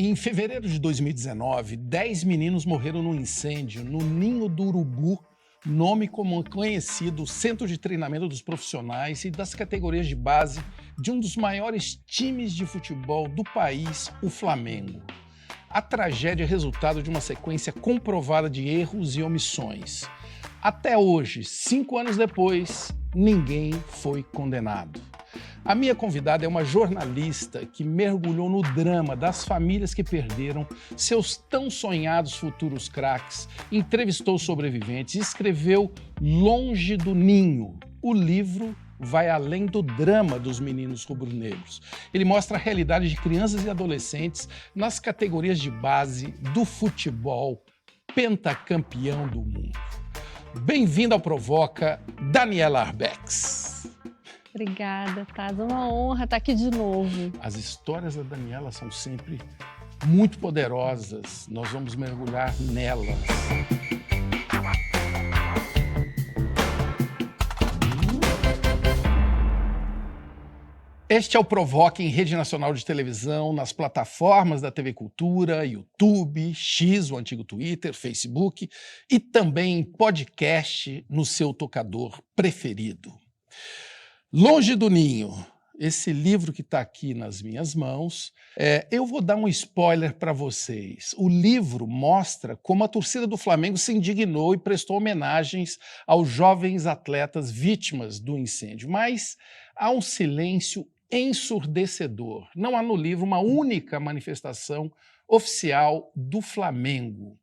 Em fevereiro de 2019, 10 meninos morreram num incêndio no Ninho do Urubu, nome como conhecido Centro de Treinamento dos Profissionais e das categorias de base de um dos maiores times de futebol do país, o Flamengo. A tragédia é resultado de uma sequência comprovada de erros e omissões. Até hoje, 5 anos depois, ninguém foi condenado. A minha convidada é uma jornalista que mergulhou no drama das famílias que perderam seus tão sonhados futuros craques, entrevistou sobreviventes e escreveu Longe do Ninho. O livro vai além do drama dos meninos rubro-negros. Ele mostra a realidade de crianças e adolescentes nas categorias de base do futebol pentacampeão do mundo. Bem-vinda ao Provoca, Daniela Arbex. Obrigada, Taz. É uma honra estar aqui de novo. As histórias da Daniela são sempre muito poderosas. Nós vamos mergulhar nelas. Este é o Provoca em Rede Nacional de Televisão, nas plataformas da TV Cultura, YouTube, X, o antigo Twitter, Facebook e também em podcast no seu tocador preferido. Longe do Ninho, esse livro que está aqui nas minhas mãos, eu vou dar um spoiler para vocês. O livro mostra como a torcida do Flamengo se indignou e prestou homenagens aos jovens atletas vítimas do incêndio, mas há um silêncio ensurdecedor. Não há no livro uma única manifestação oficial do Flamengo.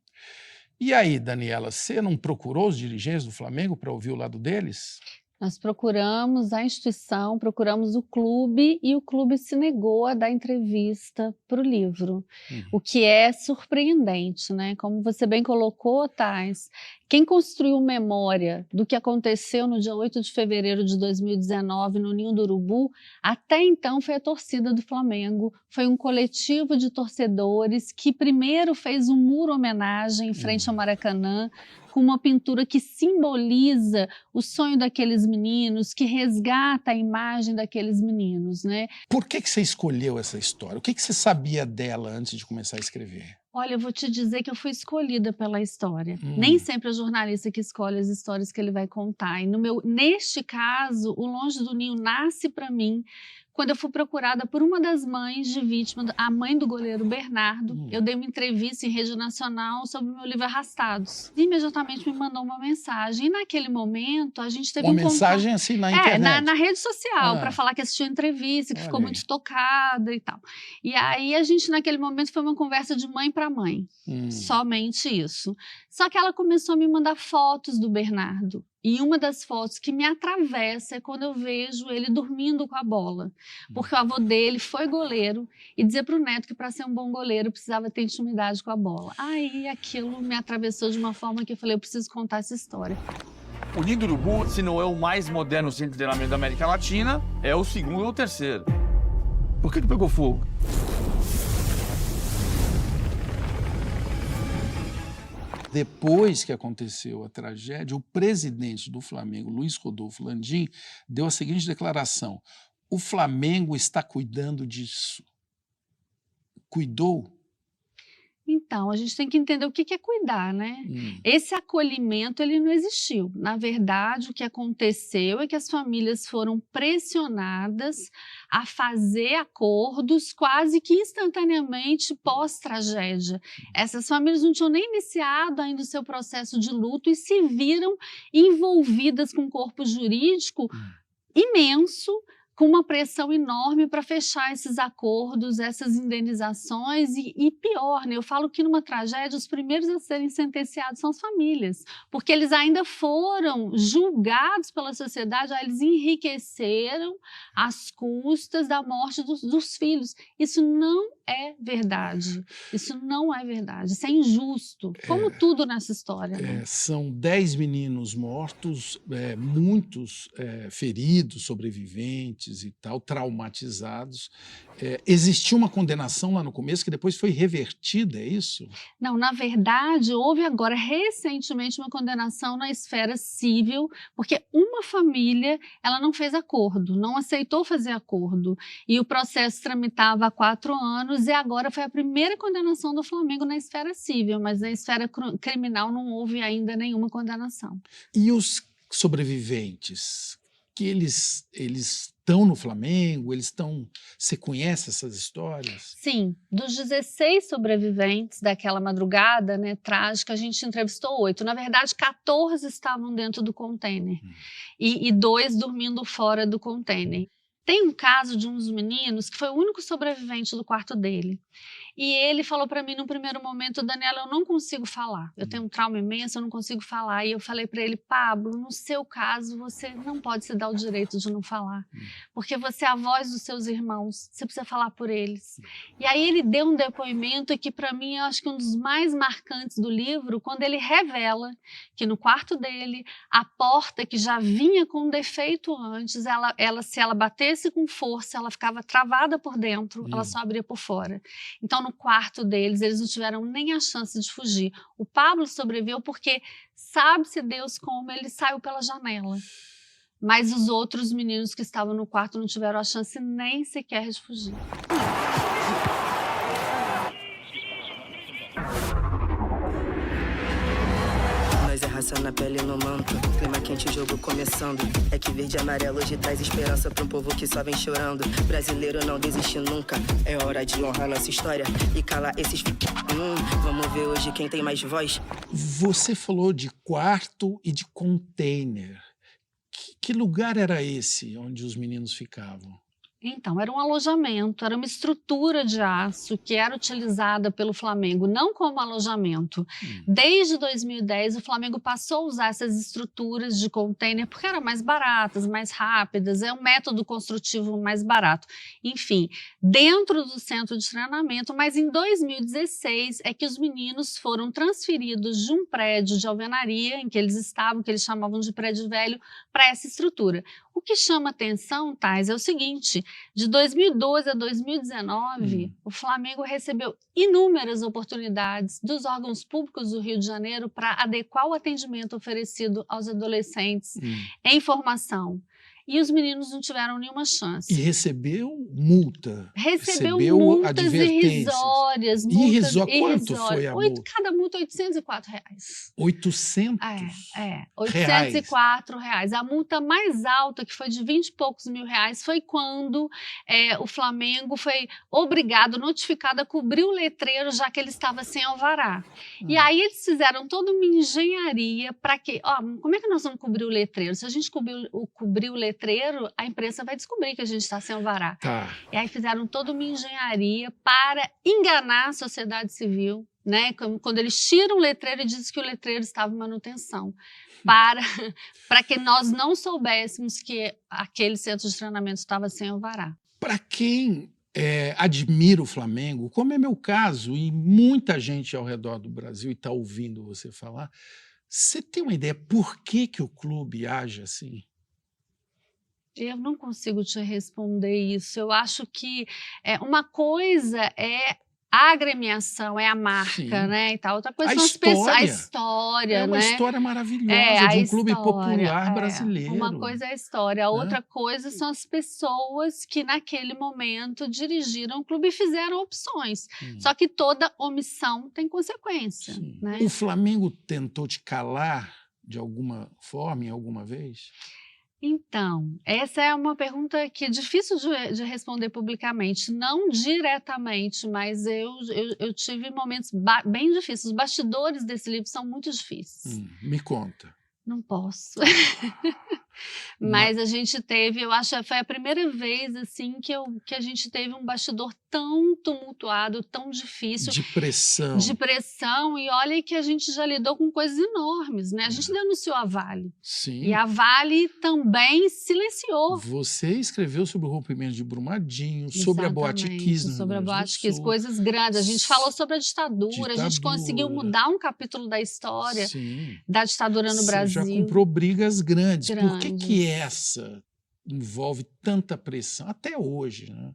E aí, Daniela, você não procurou os dirigentes do Flamengo para ouvir o lado deles? Nós procuramos a instituição, procuramos o clube e o clube se negou a dar entrevista para o livro, o que é surpreendente, né? Como você bem colocou, Thais, quem construiu memória do que aconteceu no dia 8 de fevereiro de 2019 no Ninho do Urubu, até então foi a torcida do Flamengo, foi um coletivo de torcedores que primeiro fez um muro homenagem em frente ao Maracanã, com uma pintura que simboliza o sonho daqueles meninos, que resgata a imagem daqueles meninos, né? Por que você escolheu essa história? O que você sabia dela antes de começar a escrever? Olha, eu vou te dizer que eu fui escolhida pela história. Nem sempre é o jornalista que escolhe as histórias que ele vai contar. E neste caso, o Longe do Ninho nasce para mim quando eu fui procurada por uma das mães de vítima, a mãe do goleiro Bernardo. Eu dei uma entrevista em rede nacional sobre o meu livro Arrastados. E imediatamente me mandou uma mensagem. E naquele momento, a gente teve uma mensagem assim na internet? Na rede social, para falar que assistiu a entrevista, que ficou muito tocada e tal. E aí, a gente, naquele momento, foi uma conversa de mãe para mãe. Somente isso. Só que ela começou a me mandar fotos do Bernardo. E uma das fotos que me atravessa é quando eu vejo ele dormindo com a bola. Porque o avô dele foi goleiro e dizia para o neto que para ser um bom goleiro precisava ter intimidade com a bola. Aí aquilo me atravessou de uma forma que eu falei, eu preciso contar essa história. O Ninho do Urubu, se não é o mais moderno centro de treinamento da América Latina, é o segundo ou o terceiro. Por que pegou fogo? Depois que aconteceu a tragédia, o presidente do Flamengo, Luiz Rodolfo Landim, deu a seguinte declaração: o Flamengo está cuidando disso. Cuidou? Então, a gente tem que entender o que é cuidar, né? Esse acolhimento, ele não existiu. Na verdade, o que aconteceu é que as famílias foram pressionadas a fazer acordos quase que instantaneamente pós-tragédia. Essas famílias não tinham nem iniciado ainda o seu processo de luto e se viram envolvidas com um corpo jurídico imenso, com uma pressão enorme para fechar esses acordos, essas indenizações e pior, né? Eu falo que numa tragédia os primeiros a serem sentenciados são as famílias, porque eles ainda foram julgados pela sociedade, eles enriqueceram às custas da morte dos filhos. Isso não é verdade, isso não é verdade, isso é injusto, como tudo nessa história. Né? São 10 meninos mortos, muitos feridos, sobreviventes, e tal, traumatizados. Existiu uma condenação lá no começo que depois foi revertida, é isso? Não, na verdade, houve agora recentemente uma condenação na esfera civil, porque uma família, ela não fez acordo, não aceitou fazer acordo, e o processo tramitava há 4 anos anos, e agora foi a primeira condenação do Flamengo na esfera civil, mas na esfera criminal não houve ainda nenhuma condenação. E os sobreviventes, que eles estão no Flamengo, eles estão... Você conhece essas histórias? Sim, dos 16 sobreviventes daquela madrugada, né, trágica, a gente entrevistou 8. Na verdade, 14 estavam dentro do container e 2 dormindo fora do container. Tem um caso de um dos meninos que foi o único sobrevivente do quarto dele. E ele falou para mim num primeiro momento: Daniela, eu não consigo falar. Eu tenho um trauma imenso, eu não consigo falar. E eu falei para ele: Pablo, no seu caso, você não pode se dar o direito de não falar. Porque você é a voz dos seus irmãos. Você precisa falar por eles. E aí ele deu um depoimento que para mim eu acho que um dos mais marcantes do livro, quando ele revela que no quarto dele, a porta que já vinha com um defeito antes, se ela batesse com força, ela ficava travada por dentro, ela só abria por fora. Então, no quarto deles, eles não tiveram nem a chance de fugir. O Pablo sobreviveu porque sabe-se Deus como ele saiu pela janela. Mas os outros meninos que estavam no quarto não tiveram a chance nem sequer de fugir. Nós é raça na pele e no manto. Clima quente, o jogo começando. É que verde e amarelo hoje traz esperança pra um povo que só vem chorando. Brasileiro não desiste nunca. É hora de honrar nossa história e calar esses... Vamos ver hoje quem tem mais voz. Você falou de quarto e de container. Que lugar era esse onde os meninos ficavam? Então, era um alojamento, era uma estrutura de aço que era utilizada pelo Flamengo, não como alojamento. Desde 2010, o Flamengo passou a usar essas estruturas de container porque eram mais baratas, mais rápidas, é um método construtivo mais barato. Enfim, dentro do centro de treinamento, mas em 2016 é que os meninos foram transferidos de um prédio de alvenaria em que eles estavam, que eles chamavam de prédio velho, para essa estrutura. O que chama atenção, Thais, é o seguinte: de 2012 a 2019, o Flamengo recebeu inúmeras oportunidades dos órgãos públicos do Rio de Janeiro para adequar o atendimento oferecido aos adolescentes em formação. E os meninos não tiveram nenhuma chance. E recebeu multa? Recebeu multas irrisórias? Quanto foi a multa? Cada multa R$804. 800? 804 reais. A multa mais alta, que foi de 20 e poucos mil reais, foi quando o Flamengo foi obrigado, notificado a cobrir o letreiro, já que ele estava sem alvará. E aí eles fizeram toda uma engenharia para que... como é que nós vamos cobrir o letreiro? Se a gente cobrir o letreiro, a imprensa vai descobrir que a gente está sem alvará. E aí fizeram toda uma engenharia para enganar a sociedade civil, né? Quando eles tiram o letreiro e dizem que o letreiro estava em manutenção, para que nós não soubéssemos que aquele centro de treinamento estava sem alvará. Para quem admira o Flamengo, como é meu caso, e muita gente ao redor do Brasil está ouvindo você falar, você tem uma ideia por que o clube age assim? Eu não consigo te responder isso. Eu acho que uma coisa é a agremiação, é a marca, né? E tal. Outra coisa são as pessoas, a história, é uma né? história maravilhosa de um clube popular brasileiro. Uma coisa é a história, a outra coisa são as pessoas que naquele momento dirigiram o clube e fizeram opções. Só que toda omissão tem consequência, né? O Flamengo tentou te calar de alguma forma, em alguma vez? Então, essa é uma pergunta que é difícil de responder publicamente, não diretamente, mas eu tive momentos bem difíceis. Os bastidores desse livro são muito difíceis. Me conta. Não posso. Mas a gente teve, eu acho que foi a primeira vez assim que a gente teve um bastidor tão tumultuado, tão difícil. De pressão. De pressão, e olha que a gente já lidou com coisas enormes, né? A gente denunciou a Vale. Sim. E a Vale também silenciou. Você escreveu sobre o rompimento de Brumadinho, sobre a Boate Kiss. Sobre a Boate Kiss, coisas grandes. A gente falou sobre a ditadura, a gente conseguiu mudar um capítulo da história da ditadura no Brasil. Já comprou brigas grandes. Por que essa envolve tanta pressão até hoje, né?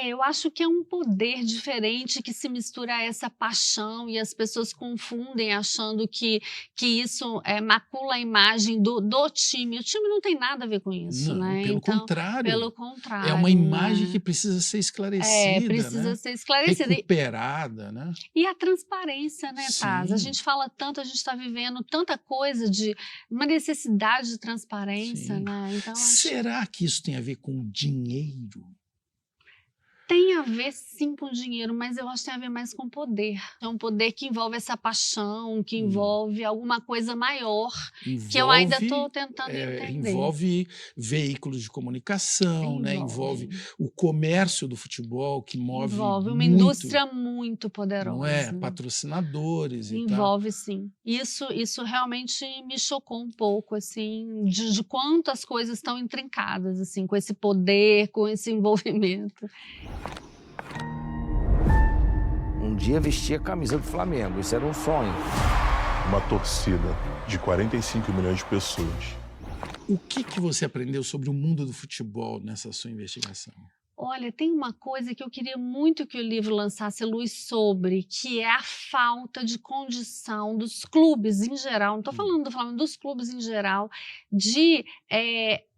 Eu acho que é um poder diferente que se mistura a essa paixão e as pessoas confundem achando que isso macula a imagem do time. O time não tem nada a ver com isso, Não, né? pelo Então, contrário. pelo contrário. É uma imagem que precisa ser esclarecida, precisa né? ser esclarecida. Recuperada, né? E a transparência, né, Taz? A Sim. gente fala tanto, a gente está vivendo tanta coisa de uma necessidade de transparência, Sim. né? Então, Será que isso tem a ver com dinheiro? tem a ver sim com dinheiro, mas eu acho que tem a ver mais com poder. É um poder que envolve essa paixão, que envolve alguma coisa maior, que eu ainda estou tentando entender. Envolve veículos de comunicação, né? Envolve o comércio do futebol, que move Envolve uma muito, indústria muito poderosa. não é? Patrocinadores e tal. Envolve sim. Isso realmente me chocou um pouco, assim, de quanto as coisas estão intrincadas, assim, com esse poder, com esse envolvimento. Um dia vestir a camisa do Flamengo, isso era um sonho. Uma torcida de 45 milhões de pessoas. O que você aprendeu sobre o mundo do futebol nessa sua investigação? Olha, tem uma coisa que eu queria muito que o livro lançasse luz sobre, que é a falta de condição dos clubes em geral, não estou falando do Flamengo, dos clubes em geral, de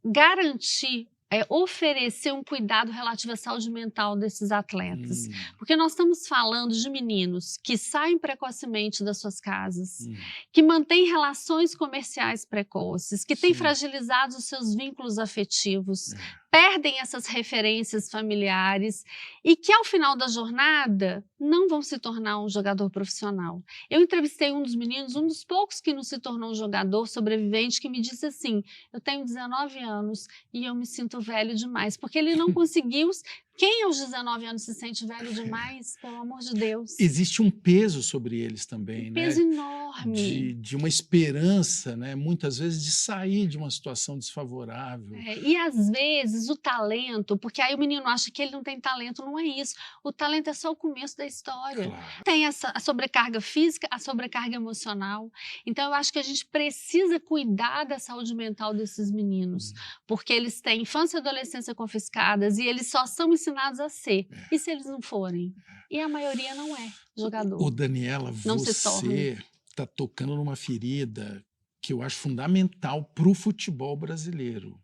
garantir, oferecer um cuidado relativo à saúde mental desses atletas. Porque nós estamos falando de meninos que saem precocemente das suas casas, que mantêm relações comerciais precoces, que têm fragilizados os seus vínculos afetivos, perdem essas referências familiares e que, ao final da jornada, não vão se tornar um jogador profissional. Eu entrevistei um dos meninos, um dos poucos que não se tornou um jogador sobrevivente, que me disse assim: eu tenho 19 anos e eu me sinto velho demais, porque ele não conseguiu... Quem aos 19 anos se sente velho demais, pelo amor de Deus? Existe um peso sobre eles também, um né? Peso enorme. De uma esperança, né? Muitas vezes de sair de uma situação desfavorável. E às vezes o talento, porque aí o menino acha que ele não tem talento, não é isso. O talento é só o começo da história. Claro. Tem a sobrecarga física, a sobrecarga emocional. Então eu acho que a gente precisa cuidar da saúde mental desses meninos, porque eles têm infância e adolescência confiscadas e eles só são ensinados a ser. E se eles não forem? E a maioria não é jogador. Ô, Daniela, não você está tocando numa ferida que eu acho fundamental para o futebol brasileiro,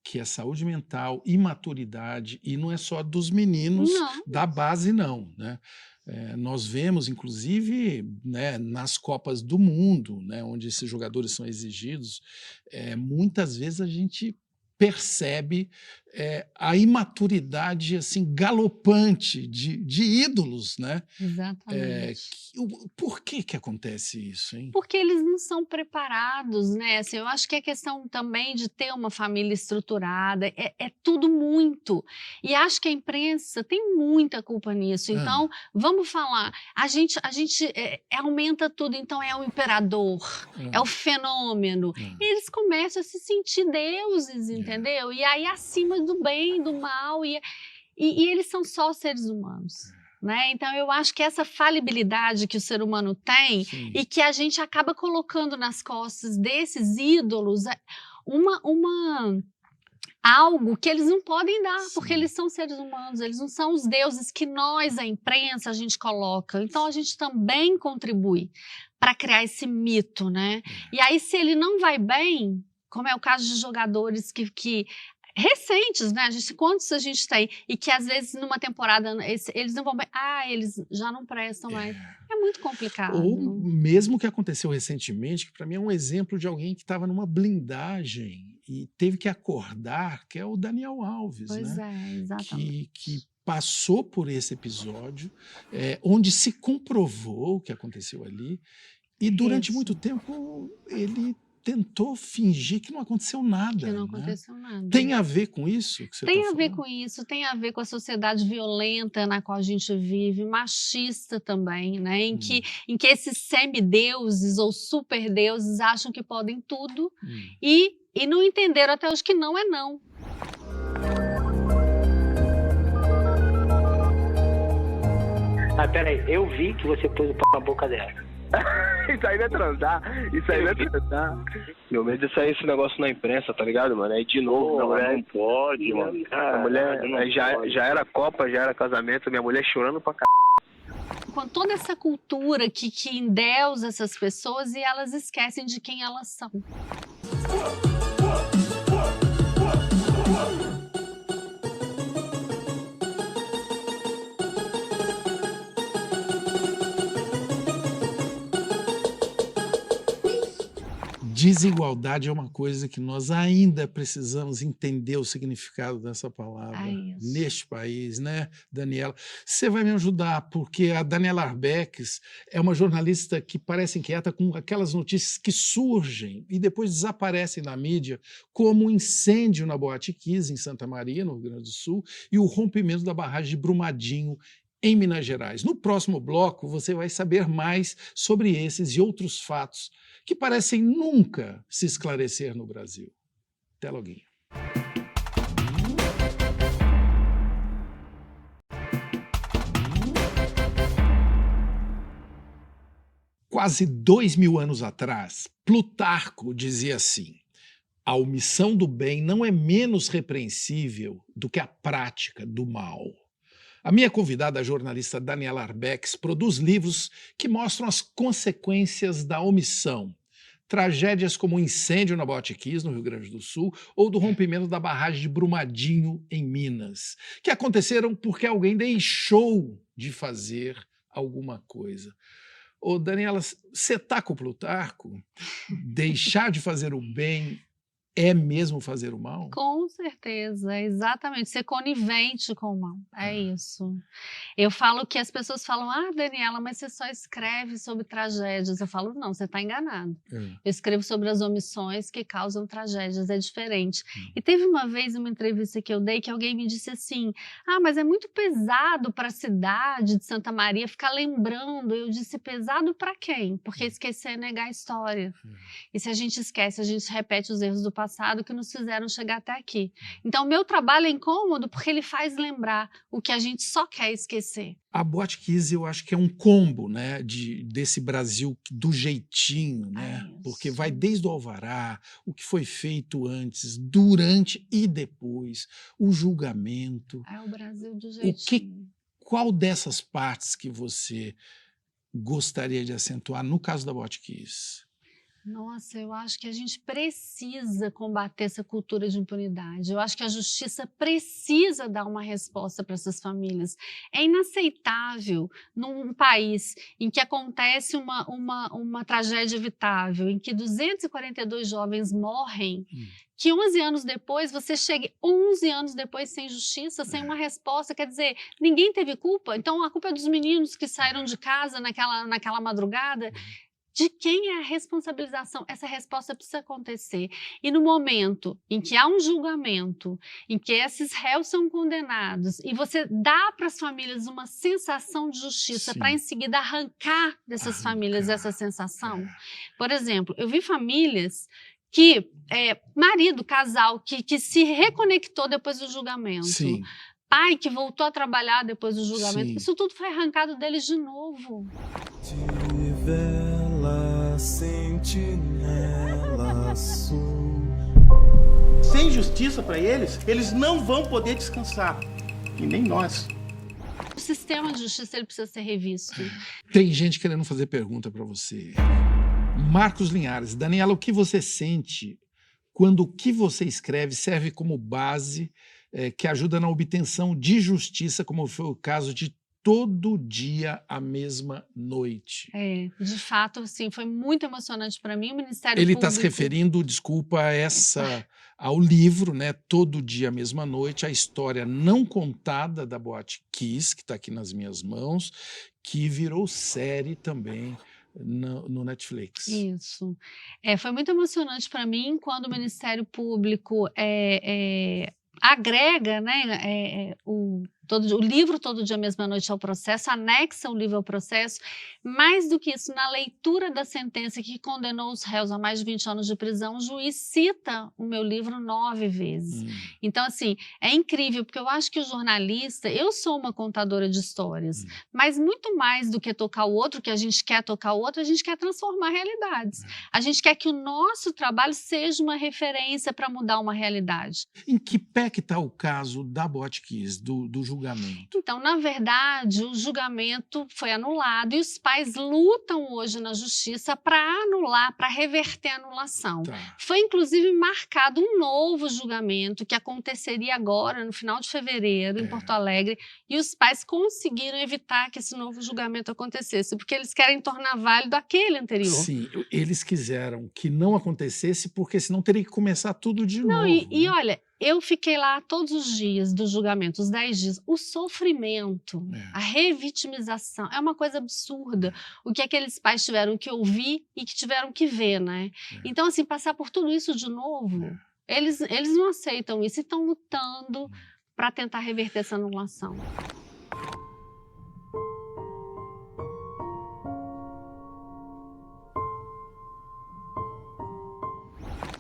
que é saúde mental e maturidade, e não é só dos meninos da base, não, né? Nós vemos, inclusive, né, nas Copas do Mundo, né, onde esses jogadores são exigidos, muitas vezes a gente percebe a imaturidade assim, galopante de ídolos, né? Exatamente. Por que acontece isso, hein? Porque eles não são preparados, né? Assim, eu acho que é questão também de ter uma família estruturada, é tudo muito. E acho que a imprensa tem muita culpa nisso. Então, vamos falar, a gente aumenta tudo, então é o imperador, é o fenômeno. E eles começam a se sentir deuses, entendeu? E aí acima do bem, do mal, e eles são só seres humanos. Né? Então eu acho que essa falibilidade que o ser humano tem e que a gente acaba colocando nas costas desses ídolos algo que eles não podem dar, porque eles são seres humanos, eles não são os deuses que nós, a imprensa, a gente coloca. Então a gente também contribui para criar esse mito, né? E aí se ele não vai bem, como é o caso de jogadores que recentes, né? Quantos a gente tem? E que às vezes numa temporada eles não vão bem. Eles já não prestam mais. É muito complicado. Ou mesmo que aconteceu recentemente, que para mim é um exemplo de alguém que estava numa blindagem e teve que acordar, que é o Daniel Alves, pois né? Exatamente. Que passou por esse episódio, onde se comprovou o que aconteceu ali, e durante muito tempo ele tentou fingir que não aconteceu nada. Que não aconteceu nada. Tem a ver com isso que você Tem tá a ver falando? com isso, tem a ver com a sociedade violenta na qual a gente vive, machista também, né? Em que esses semideuses ou superdeuses acham que podem tudo e não entenderam até hoje que não é não. Peraí, eu vi que você pôs o pau na boca dela. Isso aí não é transar. Isso aí não é transar. Meu medo é sair esse negócio na imprensa, tá ligado, mano? Aí de novo, Pô, mulher... não pode, mano. A mulher Não já era Copa, já era casamento, minha mulher chorando pra c... Com toda essa cultura que endeusa essas pessoas e elas esquecem de quem elas são. Desigualdade é uma coisa que nós ainda precisamos entender o significado dessa palavra neste país, né, Daniela? Você vai me ajudar, porque a Daniela Arbeques é uma jornalista que parece inquieta com aquelas notícias que surgem e depois desaparecem na mídia, como o incêndio na Boate Kiss, em Santa Maria, no Rio Grande do Sul, e o rompimento da barragem de Brumadinho, em Minas Gerais. No próximo bloco, você vai saber mais sobre esses e outros fatos que parecem nunca se esclarecer no Brasil. Até logo. Quase 2000 anos atrás, Plutarco dizia assim: a omissão do bem não é menos repreensível do que a prática do mal. A minha convidada, a jornalista Daniela Arbeques, produz livros que mostram as consequências da omissão. Tragédias como o incêndio na Boate Kiss, no Rio Grande do Sul, ou do rompimento da barragem de Brumadinho, em Minas, que aconteceram porque alguém deixou de fazer alguma coisa. Ô, Daniela, você está com o Plutarco? Deixar de fazer o bem é mesmo fazer o mal? Com certeza, exatamente. Ser conivente com o mal, é isso. Eu falo que as pessoas falam, Daniela, mas você só escreve sobre tragédias. Eu falo, não, você está enganado. Eu escrevo sobre as omissões que causam tragédias, é diferente. E teve uma vez uma entrevista que eu dei que alguém me disse assim, mas é muito pesado para a cidade de Santa Maria ficar lembrando. Eu disse, pesado para quem? Porque esquecer é negar a história. E se a gente esquece, a gente repete os erros do passado que nos fizeram chegar até aqui. Então, o meu trabalho é incômodo porque ele faz lembrar o que a gente só quer esquecer. A Boate Kiss, eu acho que é um combo, né, desse Brasil do jeitinho, né? Porque vai desde o alvará, o que foi feito antes, durante e depois, o julgamento. É o Brasil do jeitinho. Qual dessas partes que você gostaria de acentuar no caso da Boate Kiss? Nossa, eu acho que a gente precisa combater essa cultura de impunidade. Eu acho que a justiça precisa dar uma resposta para essas famílias. É inaceitável num país em que acontece uma tragédia evitável, em que 242 jovens morrem, que 11 anos depois você chegue 11 anos depois sem justiça, sem uma resposta. Quer dizer, ninguém teve culpa. Então a culpa é dos meninos que saíram de casa naquela madrugada. De quem é a responsabilização? Essa resposta precisa acontecer. E no momento em que há um julgamento, em que esses réus são condenados, e você dá para as famílias uma sensação de justiça para em seguida arrancar dessas famílias essa sensação. Por exemplo, eu vi famílias que, marido, casal, que se reconectou depois do julgamento. Sim. Pai que voltou a trabalhar depois do julgamento. Isso tudo foi arrancado deles de novo. Sentinela sul. Sem justiça para eles não vão poder descansar. E nem nós. O sistema de justiça ele precisa ser revisto. Tem gente querendo fazer pergunta para você. Marcos Linhares, Daniela, o que você sente quando o que você escreve serve como base que ajuda na obtenção de justiça, como foi o caso de Todo Dia a Mesma Noite? De fato, assim, foi muito emocionante para mim. O Ministério Ele Público... está se referindo, desculpa, ao livro, né? Todo Dia a Mesma Noite, a história não contada da Boate Kiss, que está aqui nas minhas mãos, que virou série também no Netflix. Isso. Foi muito emocionante para mim quando o Ministério Público agrega, né, O livro Todo Dia, Mesma Noite ao processo, anexa o livro ao processo. Mais do que isso, na leitura da sentença que condenou os réus a mais de 20 anos de prisão, o juiz cita o meu livro 9 vezes. Então, assim, é incrível, porque eu acho que o jornalista, eu sou uma contadora de histórias, mas muito mais do que tocar o outro, que a gente quer tocar o outro, a gente quer transformar realidades. A gente quer que o nosso trabalho seja uma referência para mudar uma realidade. Em que pé que está o caso da Botkiss, do julgamento? Então, na verdade, o julgamento foi anulado e os pais lutam hoje na justiça para anular, para reverter a anulação. Tá. Foi, inclusive, marcado um novo julgamento que aconteceria agora, no final de fevereiro, em Porto Alegre, e os pais conseguiram evitar que esse novo julgamento acontecesse, porque eles querem tornar válido aquele anterior. Sim, eles quiseram que não acontecesse, porque senão teria que começar tudo de novo. E olha, eu fiquei lá todos os dias do julgamento, os 10 dias. O sofrimento, a revitimização, é uma coisa absurda. O que aqueles pais tiveram que ouvir e que tiveram que ver, né? Então, assim, passar por tudo isso de novo, eles não aceitam isso e estão lutando para tentar reverter essa anulação.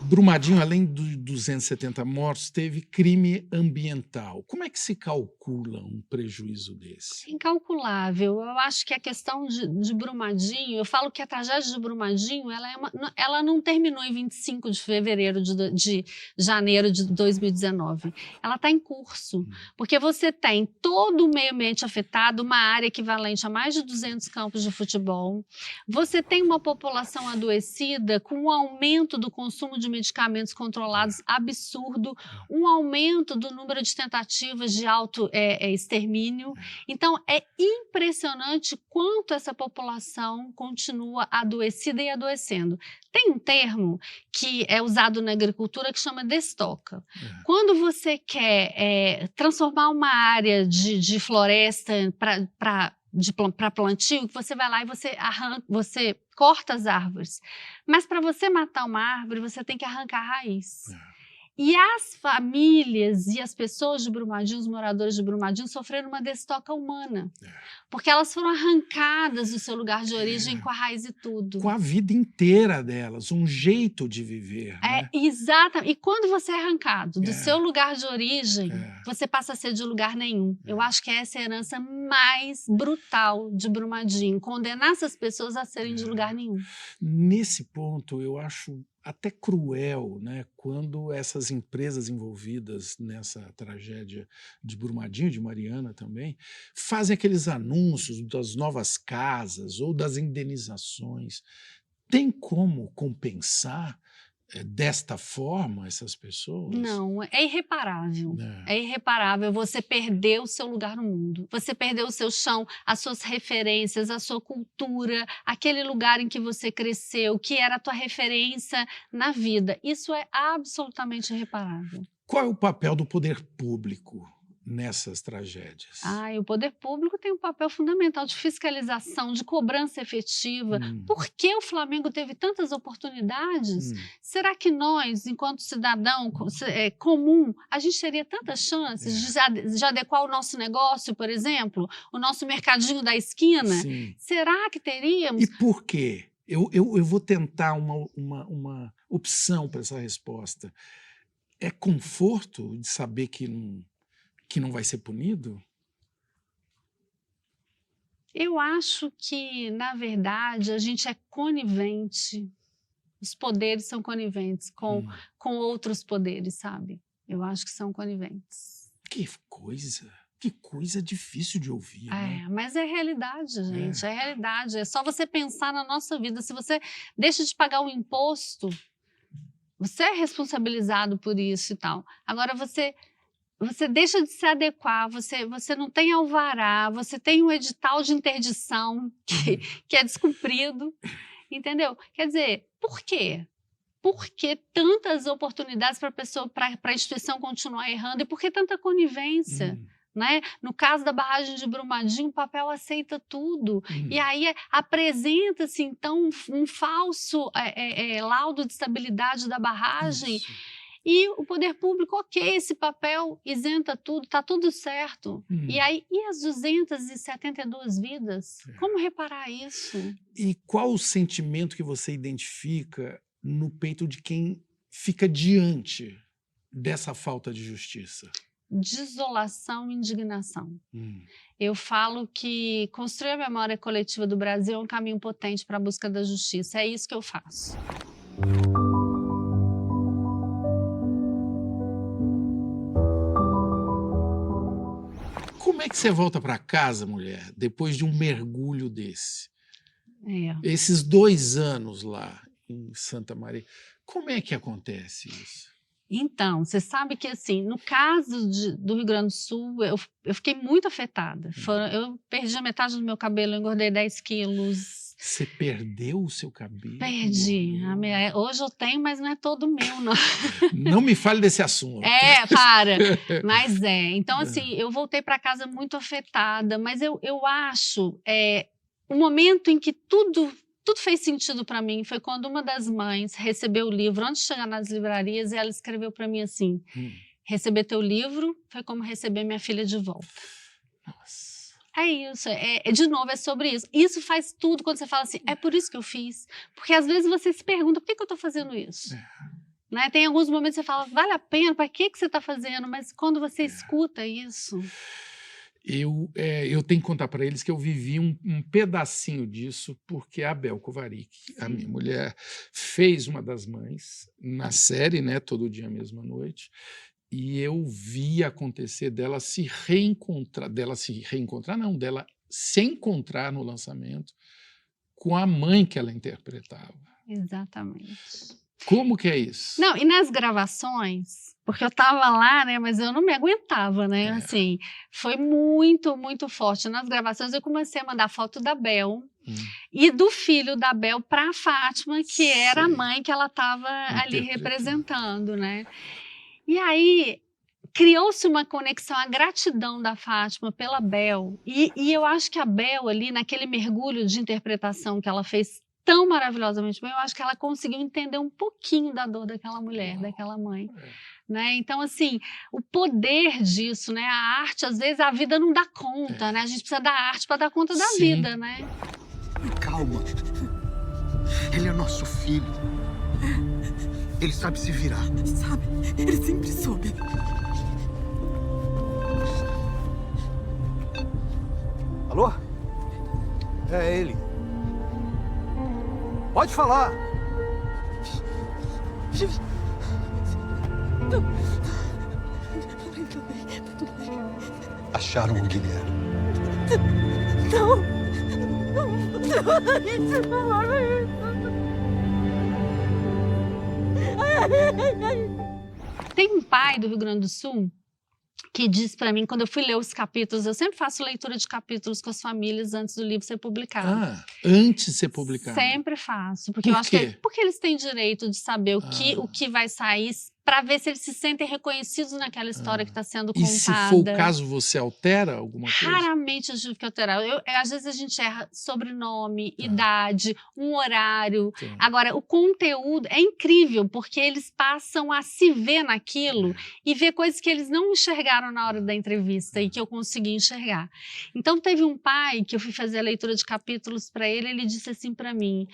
Brumadinho, além dos 270 mortos, teve crime ambiental. Como é que se calcula um prejuízo desse? Incalculável. Eu acho que a questão de Brumadinho, eu falo que a tragédia de Brumadinho, ela não terminou em 25 de fevereiro de janeiro de 2019. Ela está em curso, porque você tem todo o meio ambiente afetado, uma área equivalente a mais de 200 campos de futebol, você tem uma população adoecida com um aumento do consumo de medicamentos controlados absurdo, um aumento do número de tentativas de extermínio. Então, é impressionante quanto essa população continua adoecida e adoecendo. Tem um termo que é usado na agricultura que chama destoca. Quando você quer transformar uma área de floresta para plantio, você vai lá e você corta as árvores. Mas para você matar uma árvore, você tem que arrancar a raiz. E as famílias e as pessoas de Brumadinho, os moradores de Brumadinho, sofreram uma destoca humana. Porque elas foram arrancadas do seu lugar de origem com a raiz e tudo. Com a vida inteira delas, um jeito de viver. Né? Exatamente. E quando você é arrancado do seu lugar de origem, você passa a ser de lugar nenhum. Eu acho que essa é a herança mais brutal de Brumadinho, condenar essas pessoas a serem de lugar nenhum. Nesse ponto, eu acho até cruel, né, quando essas empresas envolvidas nessa tragédia de Brumadinho, de Mariana também, fazem aqueles anúncios das novas casas ou das indenizações. Tem como compensar desta forma essas pessoas? Não, é irreparável. É irreparável. Você perdeu o seu lugar no mundo. Você perdeu o seu chão, as suas referências, a sua cultura, aquele lugar em que você cresceu, que era a tua referência na vida. Isso é absolutamente irreparável. Qual é o papel do poder público nessas tragédias? O poder público tem um papel fundamental de fiscalização, de cobrança efetiva. Por que o Flamengo teve tantas oportunidades? Será que nós, enquanto cidadão comum, a gente teria tantas chances de adequar o nosso negócio, por exemplo? O nosso mercadinho da esquina? Sim. Será que teríamos? E por quê? Eu vou tentar uma opção para essa resposta. É conforto de saber que não vai ser punido? Eu acho que, na verdade, a gente é conivente. Os poderes são coniventes com outros poderes, sabe? Eu acho que são coniventes. Que coisa difícil de ouvir, né? Mas é realidade, gente. É realidade. É só você pensar na nossa vida. Se você deixa de pagar um imposto, você é responsabilizado por isso e tal. Agora, você deixa de se adequar, você não tem alvará, você tem um edital de interdição que é descumprido, entendeu? Quer dizer, por quê? Por que tantas oportunidades para a instituição continuar errando e por que tanta conivência? Né? No caso da barragem de Brumadinho, o papel aceita tudo. E aí apresenta-se, então, um falso laudo de estabilidade da barragem. E o poder público, ok, esse papel isenta tudo, está tudo certo. E aí, e as 272 vidas? Como reparar isso? E qual o sentimento que você identifica no peito de quem fica diante dessa falta de justiça? Desolação e indignação. Eu falo que construir a memória coletiva do Brasil é um caminho potente para a busca da justiça. É isso que eu faço. Como é que você volta para casa, mulher, depois de um mergulho desse? Esses 2 anos lá em Santa Maria, como é que acontece isso? Então, você sabe que, assim, no caso do Rio Grande do Sul, eu fiquei muito afetada. Eu perdi a metade do meu cabelo, eu engordei 10 quilos. Você perdeu o seu cabelo? Perdi. Hoje eu tenho, mas não é todo meu, não. Não me fale desse assunto. Para. Mas então, assim, eu voltei para casa muito afetada, mas eu acho, o momento em que tudo fez sentido para mim foi quando uma das mães recebeu o livro antes de chegar nas livrarias e ela escreveu para mim assim: receber teu livro foi como receber minha filha de volta. Nossa. É isso, de novo, é sobre isso. Isso faz tudo quando você fala assim, é por isso que eu fiz. Porque às vezes você se pergunta, por que eu estou fazendo isso? Né? Tem alguns momentos que você fala, vale a pena, para que você está fazendo? Mas quando você escuta isso... Eu tenho que contar para eles que eu vivi um pedacinho disso, porque a Bel Kovarik, a minha mulher, fez uma das mães na série, né, Todo Dia, Mesma Noite, e eu vi acontecer dela se encontrar no lançamento com a mãe que ela interpretava. Exatamente. Como que é isso? Não, e nas gravações, porque eu estava lá, né, mas eu não me aguentava, né, assim, foi muito, muito forte. Nas gravações eu comecei a mandar foto da Bel e do filho da Bel para a Fátima, que era a mãe que ela estava ali representando, né. E aí criou-se uma conexão, a gratidão da Fátima pela Bel, e eu acho que a Bel ali, naquele mergulho de interpretação que ela fez tão maravilhosamente bem, eu acho que ela conseguiu entender um pouquinho da dor daquela mulher, daquela mãe. Né? Então, assim, o poder disso, né? A arte, às vezes, a vida não dá conta, né? A gente precisa da arte para dar conta da vida, né? Calma. Ele é nosso filho. Ele sabe se virar. Sabe, ele sempre soube. Alô? É ele. Pode falar. Acharam o Guilherme. Não. Isso não é isso. Tem um pai do Rio Grande do Sul que disse para mim, quando eu fui ler os capítulos, eu sempre faço leitura de capítulos com as famílias antes do livro ser publicado. Antes de ser publicado? Sempre faço, porque eu acho que porque eles têm direito de saber o que vai sair, para ver se eles se sentem reconhecidos naquela história que está sendo contada. E se for o caso, você altera alguma coisa? Raramente eu tive que alterar. Às vezes a gente erra sobrenome, idade, um horário. Agora, o conteúdo é incrível, porque eles passam a se ver naquilo e ver coisas que eles não enxergaram na hora da entrevista e que eu consegui enxergar. Então, teve um pai que eu fui fazer a leitura de capítulos para ele, ele disse assim para mim...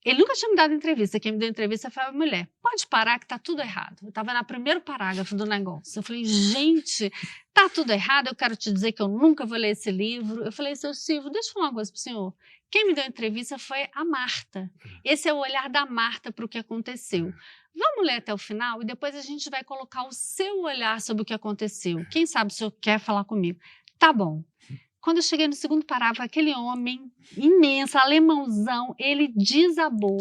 Ele nunca tinha me dado entrevista. Quem me deu entrevista foi a mulher. Pode parar que tá tudo errado. Eu estava no primeiro parágrafo do negócio. Eu falei, gente, tá tudo errado. Eu quero te dizer que eu nunca vou ler esse livro. Eu falei, seu Silvio, deixa eu falar uma coisa pro senhor. Quem me deu entrevista foi a Marta. Esse é o olhar da Marta para o que aconteceu. Vamos ler até o final e depois a gente vai colocar o seu olhar sobre o que aconteceu. Quem sabe o senhor quer falar comigo? Tá bom. Quando eu cheguei no segundo parágrafo, aquele homem imenso, alemãozão, ele desabou.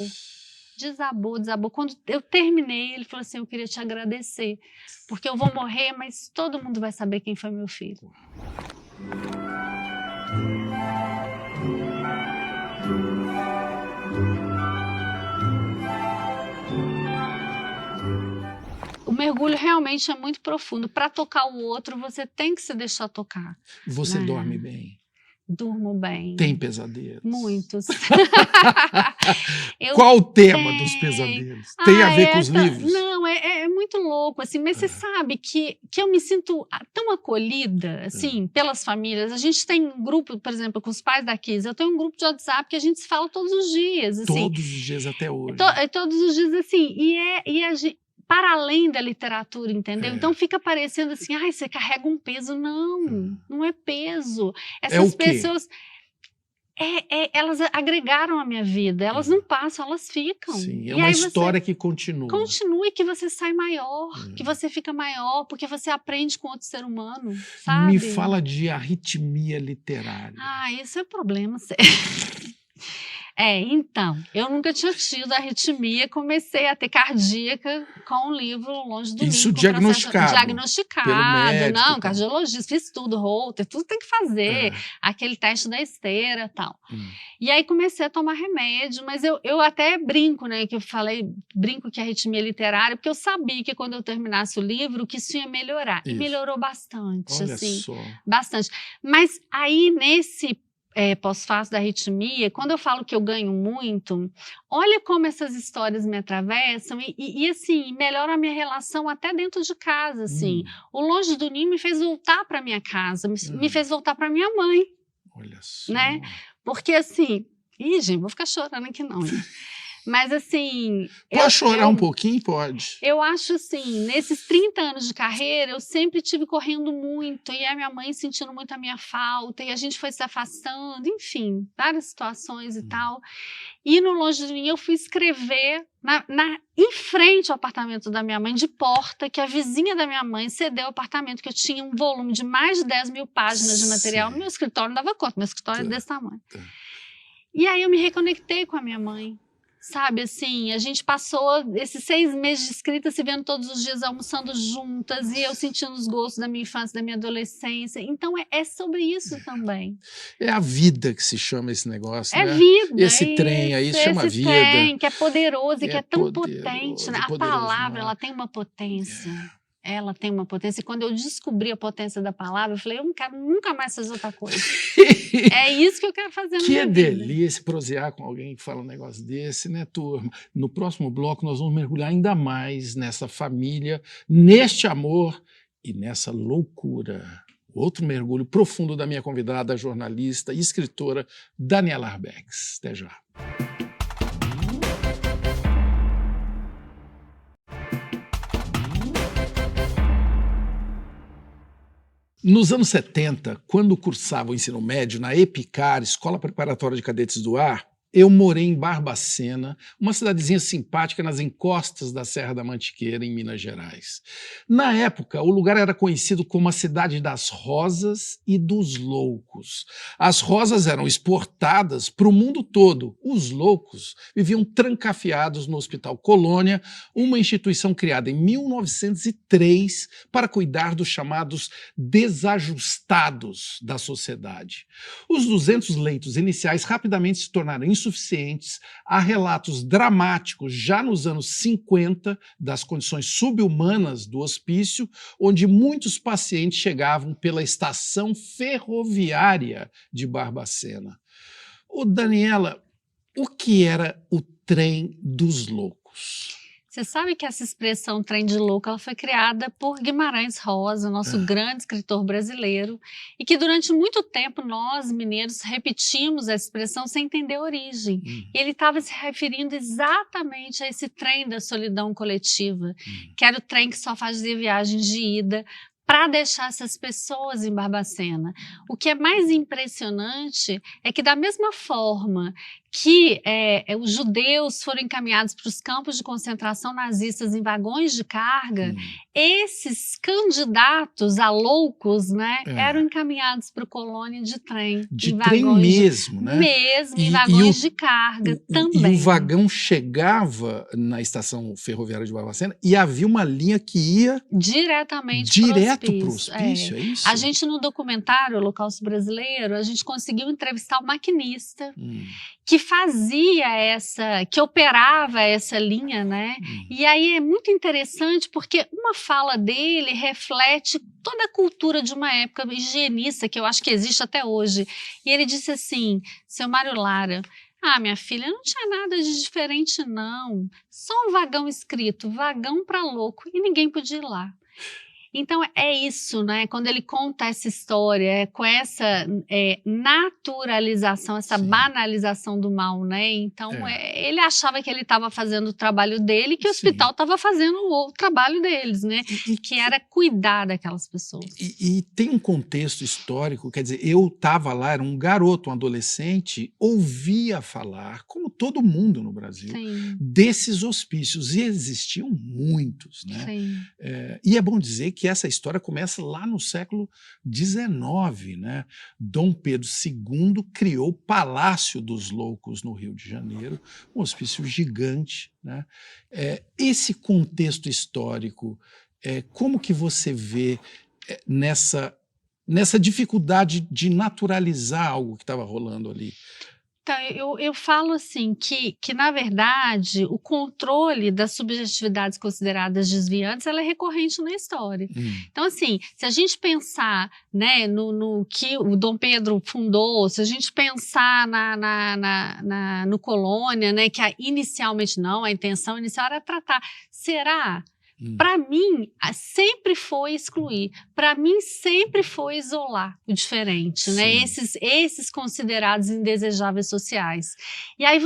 Desabou. Quando eu terminei, ele falou assim, eu queria te agradecer, porque eu vou morrer, mas todo mundo vai saber quem foi meu filho. O mergulho realmente é muito profundo. Para tocar o outro, você tem que se deixar tocar. Você dorme bem? Durmo bem. Tem pesadelos? Muitos. Qual o tema dos pesadelos? Tem a ver com os livros? Não, é muito louco, assim, mas você sabe que eu me sinto tão acolhida, assim, pelas famílias. A gente tem um grupo, por exemplo, com os pais da Kiss, eu tenho um grupo de WhatsApp que a gente se fala todos os dias, assim. Todos os dias até hoje. Todos os dias, assim, e a gente, para além da literatura, entendeu? Então fica parecendo assim, ai, você carrega um peso. Não, não é peso. Essas pessoas, elas agregaram a minha vida, elas não passam, elas ficam. Sim, é uma história que continua. Continua e que você sai maior, que você fica maior, porque você aprende com outro ser humano, sabe? Me fala de arritmia literária. Ah, isso é problema sério. Então, eu nunca tinha tido arritmia, comecei a ter cardíaca com um livro Longe do Isso Mim. diagnosticado? Diagnosticado, pelo médico, não, cardiologista, fiz tudo, Holter, tudo tem que fazer, aquele teste da esteira e tal. E aí comecei a tomar remédio, mas eu até brinco, né, que eu falei, brinco que a arritmia é literária, porque eu sabia que quando eu terminasse o livro, que isso ia melhorar. E melhorou bastante, Olha assim, só. bastante. Mas aí nesse pós-fácil da arritmia, quando eu falo que eu ganho muito, olha como essas histórias me atravessam e assim, melhora a minha relação até dentro de casa, assim. O Longe do Ninho me fez voltar para minha casa, me fez voltar para minha mãe. Olha só. Né? Porque assim, gente, vou ficar chorando aqui não, né? Mas assim... Pode chorar um pouquinho? Pode. Eu acho assim, nesses 30 anos de carreira, eu sempre tive correndo muito, e a minha mãe sentindo muito a minha falta, e a gente foi se afastando, enfim, várias situações e tal. E no Longe de Mim eu fui escrever em frente ao apartamento da minha mãe, de porta, que a vizinha da minha mãe cedeu o apartamento, que eu tinha um volume de mais de 10 mil páginas de material. Meu escritório não dava conta, meu escritório é desse tamanho. E aí eu me reconectei com a minha mãe. Sabe, assim, a gente passou esses 6 meses de escrita se vendo todos os dias, almoçando juntas, e eu sentindo os gostos da minha infância, da minha adolescência. Então, é sobre isso também. É a vida que se chama esse negócio, né? É vida. Esse trem aí se chama vida. Esse trem que é poderoso e que é tão potente, né? A palavra, ela tem uma potência. Ela tem uma potência. E quando eu descobri a potência da palavra, eu falei, eu não quero nunca mais fazer outra coisa. É isso que eu quero fazer na minha vida. Que delícia prosear com alguém que fala um negócio desse, né, turma? No próximo bloco, nós vamos mergulhar ainda mais nessa família, neste amor e nessa loucura. Outro mergulho profundo da minha convidada, jornalista e escritora Daniela Arbex. Até já. Nos anos 70, quando cursava o ensino médio na EPICAR, Escola Preparatória de Cadetes do Ar, eu morei em Barbacena, uma cidadezinha simpática nas encostas da Serra da Mantiqueira, em Minas Gerais. Na época, o lugar era conhecido como a cidade das rosas e dos loucos. As rosas eram exportadas para o mundo todo. Os loucos viviam trancafiados no Hospital Colônia, uma instituição criada em 1903 para cuidar dos chamados desajustados da sociedade. Os 200 leitos iniciais rapidamente se tornaram insuficientes. Há relatos dramáticos já nos anos 50 das condições subhumanas do hospício, onde muitos pacientes chegavam pela estação ferroviária de Barbacena. Ô, Daniela, o que era o trem dos loucos? Você sabe que essa expressão trem de louco, ela foi criada por Guimarães Rosa, nosso grande escritor brasileiro, e que durante muito tempo nós, mineiros, repetimos essa expressão sem entender a origem. E ele estava se referindo exatamente a esse trem da solidão coletiva, que era o trem que só fazia viagens de ida, para deixar essas pessoas em Barbacena. O que é mais impressionante é que, da mesma forma que os judeus foram encaminhados para os campos de concentração nazistas em vagões de carga, esses candidatos a loucos, né, eram encaminhados para o Colônia de trem. De trem mesmo, né? Mesmo, em vagões de carga também. E o vagão chegava na estação ferroviária de Barbacena e havia uma linha que ia diretamente direto para o hospício, hospício, é isso? A gente, no documentário Holocausto Brasileiro, a gente conseguiu entrevistar o maquinista que que operava essa linha, né? E aí é muito interessante porque uma fala dele reflete toda a cultura de uma época higienista, que eu acho que existe até hoje. E ele disse assim, seu Mário Lara, minha filha, não tinha nada de diferente não, só um vagão escrito, vagão para louco, e ninguém podia ir lá. Então é isso, né? Quando ele conta essa história, com essa naturalização, essa banalização do mal, né? Então ele achava que ele estava fazendo o trabalho dele, que o hospital estava fazendo o trabalho deles, né? Que era cuidar daquelas pessoas. E tem um contexto histórico, quer dizer, eu estava lá, era um garoto, um adolescente, ouvia falar, como todo mundo no Brasil, desses hospícios, e existiam muitos, né? E é bom dizer que essa história começa lá no século XIX, né? Dom Pedro II criou o Palácio dos Loucos no Rio de Janeiro, um hospício gigante, né? Esse contexto histórico, como que você vê nessa dificuldade de naturalizar algo que estava rolando ali? Então, eu falo assim que, na verdade, o controle das subjetividades consideradas desviantes ela é recorrente na história. Então, assim, se a gente pensar, né, no que o Dom Pedro fundou, se a gente pensar no Colônia, né, que inicialmente a intenção inicial era tratar, será? Para mim, sempre foi excluir. Para mim, sempre foi isolar o diferente, né? Esses considerados indesejáveis sociais. E aí,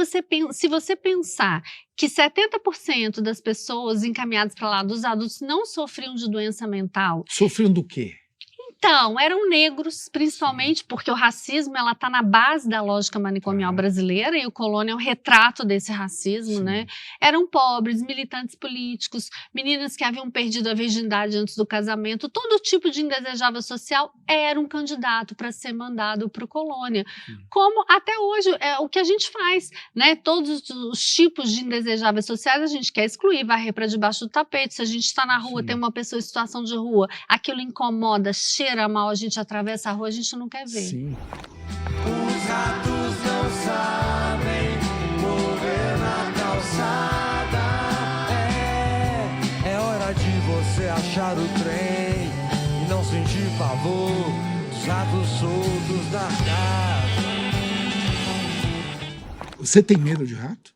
se você pensar que 70% das pessoas encaminhadas para lá, dos adultos, não sofriam de doença mental. Sofriam do quê? Então, eram negros, principalmente, porque o racismo está na base da lógica manicomial brasileira, e o Colônia é um retrato desse racismo, né? Eram pobres, militantes políticos, meninas que haviam perdido a virgindade antes do casamento, todo tipo de indesejável social era um candidato para ser mandado para o Colônia. Como até hoje é o que a gente faz, né? Todos os tipos de indesejáveis sociais a gente quer excluir, varrer para debaixo do tapete. Se a gente está na rua, tem uma pessoa em situação de rua, aquilo incomoda, cheira mal, a gente atravessa a rua, a gente não quer ver. Os ratos não sabem mover na calçada. É hora de você achar o trem e não sentir pavor dos ratos soltos da casa. Você tem medo de rato?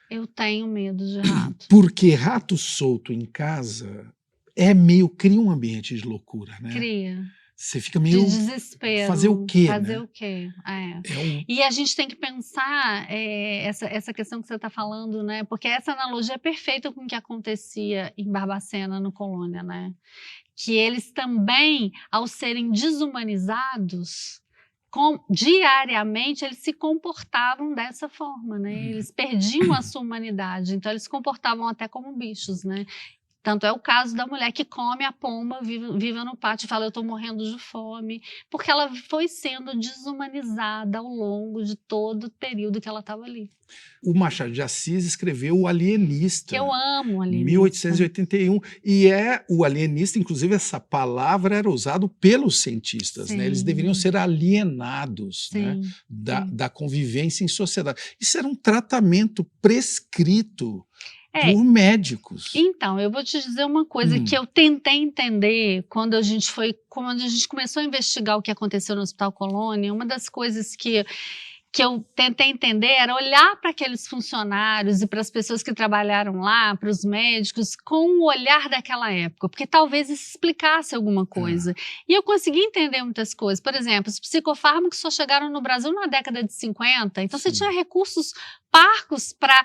Eu tenho medo de rato. Porque rato solto em casa cria um ambiente de loucura, né? Cria. Você fica meio... De desespero. Fazer o quê, Fazer né? o quê? E a gente tem que pensar essa questão que você está falando, né? Porque essa analogia é perfeita com o que acontecia em Barbacena, no Colônia, né? Que eles também, ao serem desumanizados, diariamente eles se comportavam dessa forma, né? Eles perdiam a sua humanidade, então eles se comportavam até como bichos, né? Tanto é o caso da mulher que come a pomba viva no pátio e fala, eu estou morrendo de fome, porque ela foi sendo desumanizada ao longo de todo o período que ela estava ali. O Machado de Assis escreveu O Alienista. Que eu amo o Alienista. 1881. E o alienista, inclusive essa palavra era usada pelos cientistas, né? Eles deveriam ser alienados, né? Da convivência em sociedade. Isso era um tratamento prescrito por médicos. Então, eu vou te dizer uma coisa que eu tentei entender quando a gente começou a investigar o que aconteceu no Hospital Colônia. Uma das coisas que eu tentei entender era olhar para aqueles funcionários e para as pessoas que trabalharam lá, para os médicos, com o olhar daquela época, porque talvez isso explicasse alguma coisa. E eu consegui entender muitas coisas. Por exemplo, os psicofármacos só chegaram no Brasil na década de 50, então você tinha recursos parcos para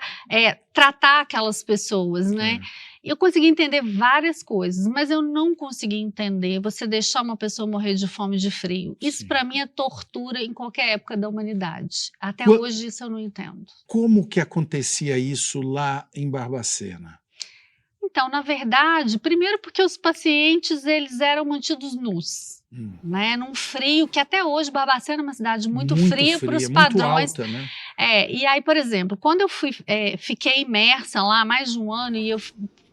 tratar aquelas pessoas, né? Eu consegui entender várias coisas, mas eu não consegui entender você deixar uma pessoa morrer de fome e de frio. Isso para mim é tortura em qualquer época da humanidade. Até hoje isso eu não entendo. Como que acontecia isso lá em Barbacena? Então, na verdade, primeiro porque os pacientes eles eram mantidos nus. Né, num frio que até hoje Barbacena é uma cidade muito fria para os padrões. Muito alta, né? E aí, por exemplo, quando eu fiquei imersa lá mais de um ano e eu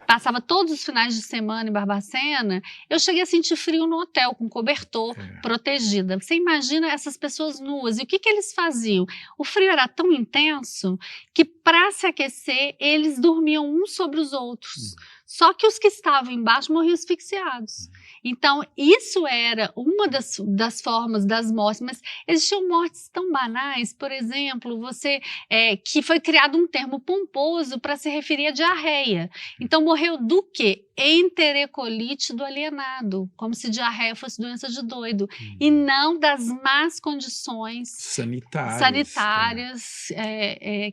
passava todos os finais de semana em Barbacena, eu cheguei a sentir frio no hotel, com cobertor, protegida. Você imagina essas pessoas nuas, e o que eles faziam? O frio era tão intenso que, para se aquecer, eles dormiam uns sobre os outros. Só que os que estavam embaixo morriam asfixiados. Então, isso era uma das formas das mortes, mas existiam mortes tão banais, por exemplo, que foi criado um termo pomposo para se referir à diarreia. Então, morreu do quê? Enterocolite do alienado, como se diarreia fosse doença de doido, e não das más condições sanitárias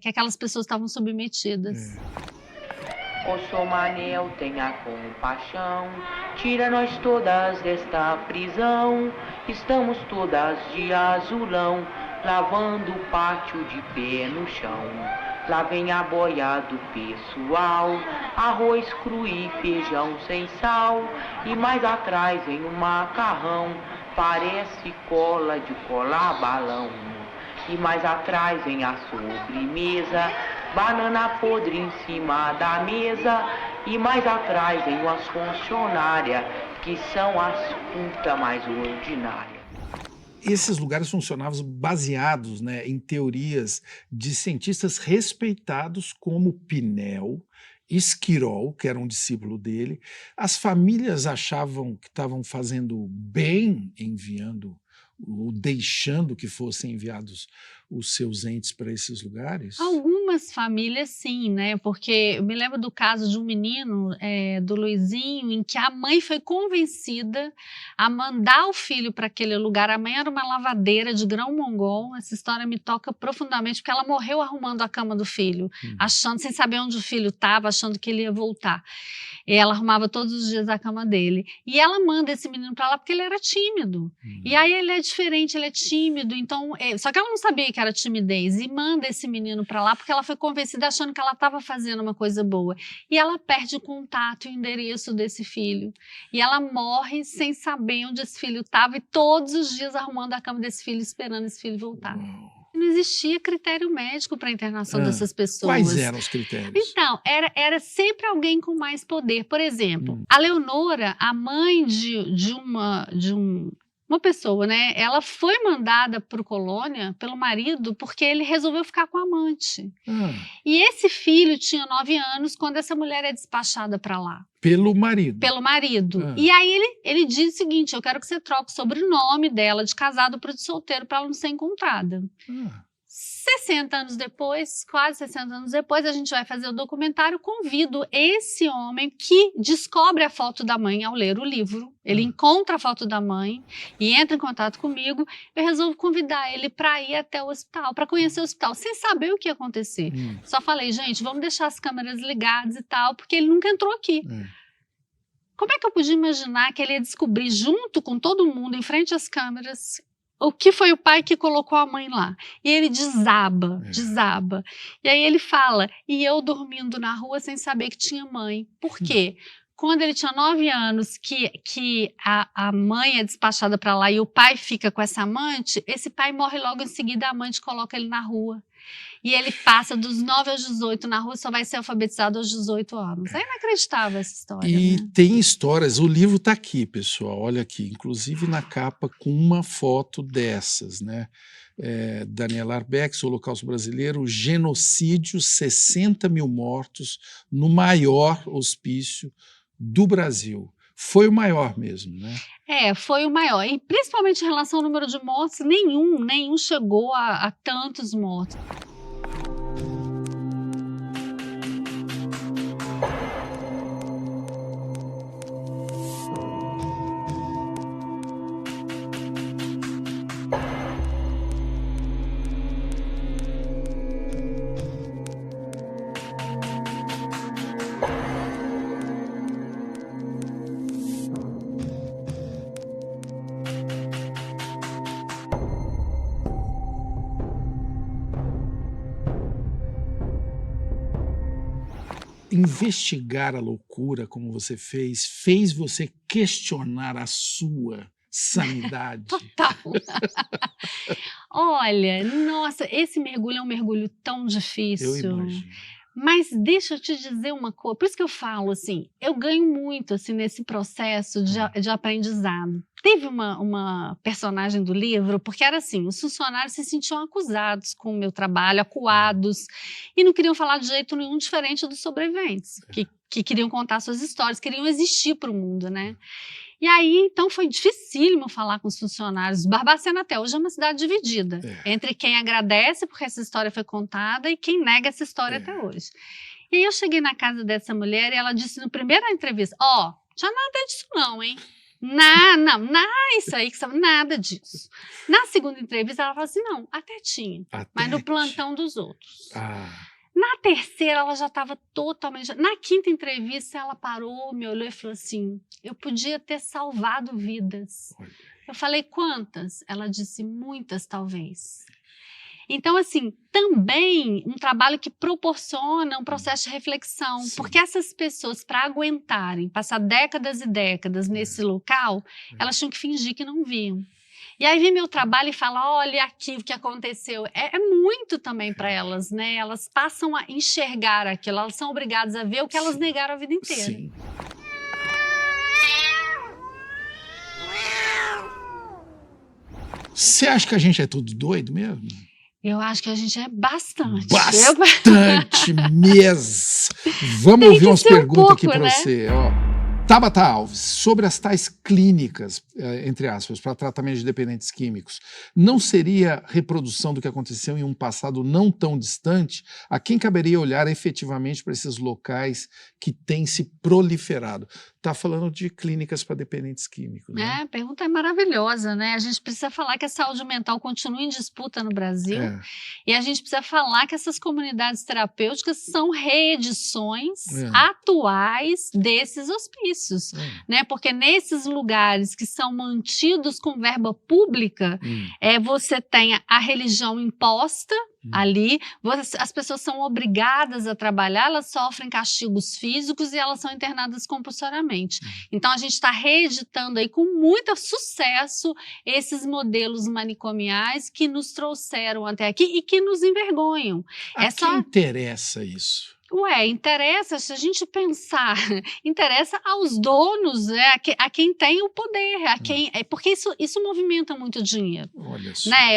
que aquelas pessoas estavam submetidas. Osso Manel, tenha compaixão, tira nós todas desta prisão. Estamos todas de azulão, lavando o pátio de pé no chão. Lá vem a boia do pessoal, arroz cru e feijão sem sal. E mais atrás vem um macarrão, parece cola de colar balão. E mais atrás vem a sobremesa, banana podre em cima da mesa. E mais atrás vem umas funcionárias, que são as putas mais ordinárias. Esses lugares funcionavam baseados, né, em teorias de cientistas respeitados como Pinel, Esquirol, que era um discípulo dele. As famílias achavam que estavam fazendo bem enviando ou deixando que fossem enviados os seus entes para esses lugares? Algumas famílias sim, né? Porque eu me lembro do caso de um menino, do Luizinho, em que a mãe foi convencida a mandar o filho para aquele lugar. A mãe era uma lavadeira de grão mongol. Essa história me toca profundamente, porque ela morreu arrumando a cama do filho, achando, sem saber onde o filho estava, achando que ele ia voltar. E ela arrumava todos os dias a cama dele. E ela manda esse menino para lá porque ele era tímido. E aí ele é diferente, ele é tímido, então... Só que ela não sabia que era timidez, e manda esse menino para lá porque ela foi convencida achando que ela estava fazendo uma coisa boa. E ela perde o contato e o endereço desse filho. E ela morre sem saber onde esse filho estava, e todos os dias arrumando a cama desse filho, esperando esse filho voltar. Não existia critério médico para a internação dessas pessoas. Quais eram os critérios? Então, era sempre alguém com mais poder. Por exemplo, a Leonora, a mãe de uma pessoa, né? Ela foi mandada para o Colônia pelo marido porque ele resolveu ficar com a amante. E esse filho tinha 9 anos quando essa mulher é despachada para lá. Pelo marido? Pelo marido. E aí ele diz o seguinte: eu quero que você troque o sobrenome dela de casado para o de solteiro, para ela não ser encontrada. 60 anos depois, quase 60 anos depois, a gente vai fazer o documentário. Convido esse homem que descobre a foto da mãe ao ler o livro. Ele encontra a foto da mãe e entra em contato comigo. Eu resolvo convidar ele para ir até o hospital, para conhecer o hospital, sem saber o que ia acontecer. Só falei, gente, vamos deixar as câmeras ligadas e tal, porque ele nunca entrou aqui. Como é que eu podia imaginar que ele ia descobrir, junto com todo mundo, em frente às câmeras, o que foi o pai que colocou a mãe lá? E ele desaba. E aí ele fala, e eu dormindo na rua sem saber que tinha mãe. Por quê? Quando ele tinha 9 anos, que a mãe é despachada para lá e o pai fica com essa amante, esse pai morre logo em seguida, a amante coloca ele na rua. E ele passa dos 9 aos 18 na rua, só vai ser alfabetizado aos 18 anos. É inacreditável essa história. E né? Tem histórias, o livro está aqui, pessoal, olha aqui, inclusive na capa com uma foto dessas, né? Daniela Arbex, o Holocausto Brasileiro, o genocídio, 60 mil mortos no maior hospício do Brasil. Foi o maior mesmo, né? Foi o maior. E principalmente em relação ao número de mortes, nenhum chegou a tantos mortos. Investigar a loucura, como você fez você questionar a sua sanidade? Total. Olha, nossa, esse mergulho é um mergulho tão difícil. Eu imagino. Mas deixa eu te dizer uma coisa, por isso que eu falo assim, eu ganho muito assim, nesse processo de aprendizado. Teve uma personagem do livro, porque era assim, os funcionários se sentiam acusados com o meu trabalho, acuados, e não queriam falar de jeito nenhum diferente dos sobreviventes, que queriam contar suas histórias, queriam existir para o mundo, né? E aí, então, foi dificílimo falar com os funcionários. Barbacena até hoje é uma cidade dividida entre quem agradece porque essa história foi contada e quem nega essa história até hoje. E aí eu cheguei na casa dessa mulher e ela disse na primeira entrevista, tinha nada disso não, hein? Isso aí, nada disso. Na segunda entrevista ela falou assim, não, até tinha, mas no plantão dos outros. Na terceira, ela já estava totalmente... Na quinta entrevista, ela parou, me olhou e falou assim, eu podia ter salvado vidas. Eu falei, quantas? Ela disse, muitas, talvez. Então, assim, também um trabalho que proporciona um processo de reflexão, porque essas pessoas, para aguentarem, passar décadas e décadas nesse local, elas tinham que fingir que não viam. E aí vem meu trabalho e fala, olha aqui o que aconteceu. É muito também para elas, né? Elas passam a enxergar aquilo, elas são obrigadas a ver o que elas negaram a vida inteira. Sim. Você acha que a gente é tudo doido mesmo? Eu acho que a gente é bastante. Bastante mesmo. Vamos ouvir umas perguntas aqui para você. Tabata Alves, sobre as tais clínicas, entre aspas, para tratamento de dependentes químicos, não seria reprodução do que aconteceu em um passado não tão distante? A quem caberia olhar efetivamente para esses locais que têm se proliferado? Está falando de clínicas para dependentes químicos, né? A pergunta é maravilhosa, né? A gente precisa falar que a saúde mental continua em disputa no Brasil e a gente precisa falar que essas comunidades terapêuticas são reedições atuais desses hospícios, né? Porque nesses lugares que são mantidos com verba pública, você tem a religião imposta ali, as pessoas são obrigadas a trabalhar, elas sofrem castigos físicos e elas são internadas compulsoriamente. Então a gente está reeditando aí com muito sucesso esses modelos manicomiais que nos trouxeram até aqui e que nos envergonham. A quem interessa isso? Interessa, se a gente pensar, interessa aos donos, a quem tem o poder, porque isso movimenta muito dinheiro. Olha só. Né?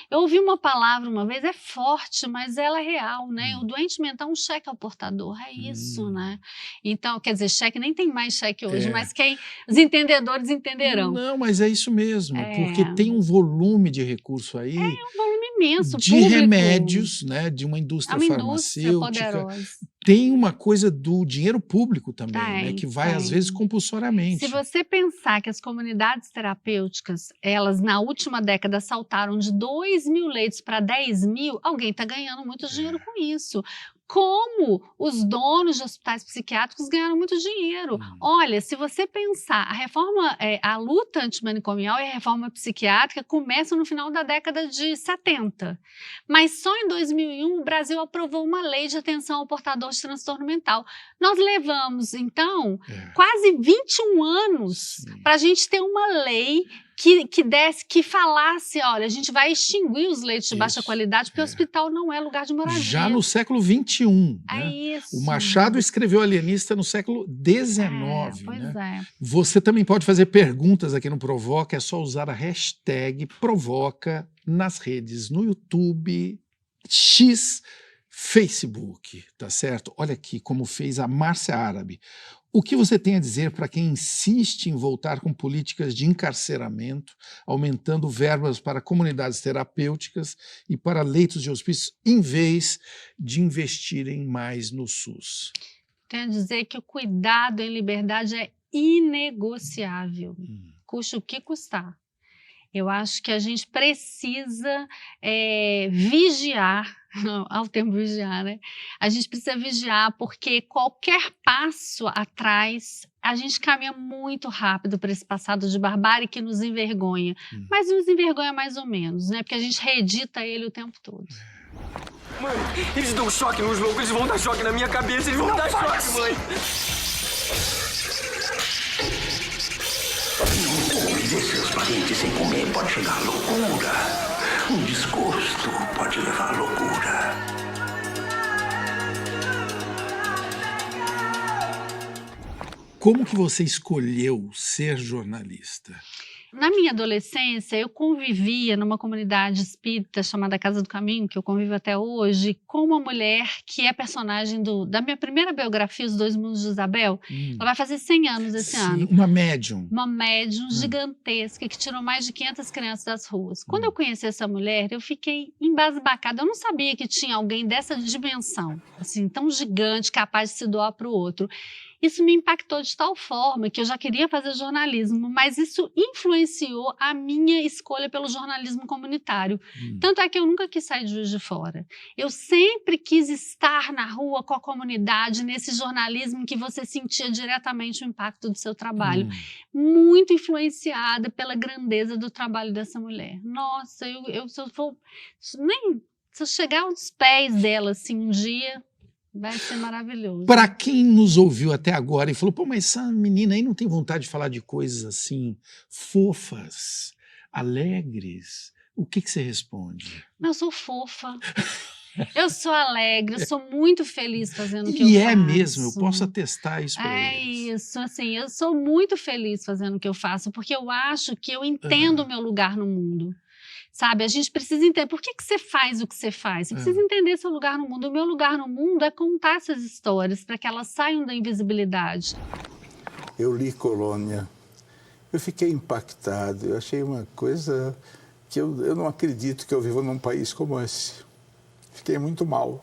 Eu ouvi uma palavra uma vez, é forte, mas ela é real, né? O doente mental, um cheque ao portador, é isso, né? Então, quer dizer, cheque, nem tem mais cheque hoje, mas os entendedores entenderão. Não, mas é isso mesmo, porque tem um volume de recurso aí. Um volume imenso, de público. Remédios, né? De uma indústria farmacêutica. Tem uma coisa do dinheiro público também, né, que vai às vezes compulsoriamente. Se você pensar que as comunidades terapêuticas, elas na última década saltaram de 2.000 leitos para 10.000, alguém está ganhando muito dinheiro com isso. Como os donos de hospitais psiquiátricos ganharam muito dinheiro. Olha, se você pensar, a luta antimanicomial e a reforma psiquiátrica começam no final da década de 70. Mas só em 2001 o Brasil aprovou uma lei de atenção ao portador de transtorno mental. Nós levamos, então, quase 21 anos para a gente ter uma lei que falasse, olha, a gente vai extinguir os leitos de baixa qualidade, porque o hospital não é lugar de moradia. Já no século XXI. Né? O Machado escreveu Alienista no século XIX. Você também pode fazer perguntas aqui no Provoca, é só usar a hashtag Provoca nas redes, no YouTube, X, Facebook, tá certo? Olha aqui como fez a Márcia Árabe. O que você tem a dizer para quem insiste em voltar com políticas de encarceramento, aumentando verbas para comunidades terapêuticas e para leitos de hospício, em vez de investirem mais no SUS? Tenho a dizer que o cuidado em liberdade é inegociável, custe o que custar. Eu acho que a gente precisa vigiar, ao termo vigiar, né? A gente precisa vigiar porque qualquer passo atrás, a gente caminha muito rápido para esse passado de barbárie que nos envergonha. Mas nos envergonha mais ou menos, né? Porque a gente reedita ele o tempo todo. Mãe, eles dão choque nos loucos, eles vão dar choque na minha cabeça, eles vão dar choque, mãe. Ver seus parentes sem comer pode chegar à loucura. Um desgosto pode levar à loucura. Como que você escolheu ser jornalista? Na minha adolescência, eu convivia numa comunidade espírita chamada Casa do Caminho, que eu convivo até hoje, com uma mulher que é personagem da minha primeira biografia, Os Dois Mundos de Isabel. Ela vai fazer 100 anos esse ano. Uma médium. Uma médium gigantesca que tirou mais de 500 crianças das ruas. Quando eu conheci essa mulher, eu fiquei embasbacada. Eu não sabia que tinha alguém dessa dimensão, assim, tão gigante, capaz de se doar para o outro. Isso me impactou de tal forma que eu já queria fazer jornalismo, mas isso influenciou a minha escolha pelo jornalismo comunitário. Tanto é que eu nunca quis sair de Juiz de Fora. Eu sempre quis estar na rua com a comunidade, nesse jornalismo em que você sentia diretamente o impacto do seu trabalho. Muito influenciada pela grandeza do trabalho dessa mulher. Nossa, se eu chegar aos pés dela assim um dia... vai ser maravilhoso. Para quem nos ouviu até agora e falou, pô, mas essa menina aí não tem vontade de falar de coisas assim, fofas, alegres, o que você responde? Eu sou fofa, eu sou alegre, eu sou muito feliz fazendo o que eu faço. E é mesmo, eu posso atestar isso para eles. É isso, assim, eu sou muito feliz fazendo o que eu faço, porque eu acho que eu entendo o meu lugar no mundo. Sabe, a gente precisa entender por que você faz o que você faz. Você precisa entender seu lugar no mundo. O meu lugar no mundo é contar essas histórias para que elas saiam da invisibilidade. Eu li Colônia, eu fiquei impactado, eu achei uma coisa que eu não acredito que eu vivo num país como esse. Fiquei muito mal.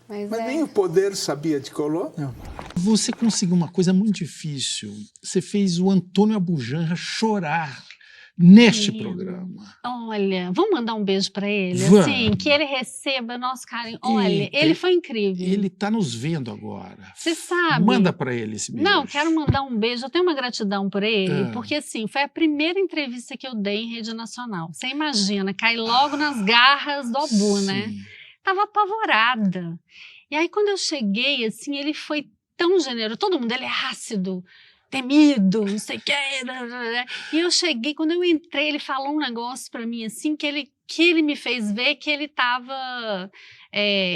Mas nem o poder sabia de Colônia. Você conseguiu uma coisa muito difícil. Você fez o Antônio Abujamra chorar neste programa. Olha, vamos mandar um beijo para ele? Vamos. Assim, que ele receba nosso carinho. Olha, ele foi incrível. Ele está nos vendo agora. Você sabe. Manda para ele esse beijo. Não, quero mandar um beijo. Eu tenho uma gratidão por ele, porque assim, foi a primeira entrevista que eu dei em rede nacional. Você imagina, caí logo nas garras do Abu, né? Tava apavorada. E aí, quando eu cheguei, assim, ele foi tão generoso. Todo mundo, ele é ácido, temido, não sei o quê. E eu cheguei, quando eu entrei, ele falou um negócio pra mim, assim, que ele me fez ver que ele estava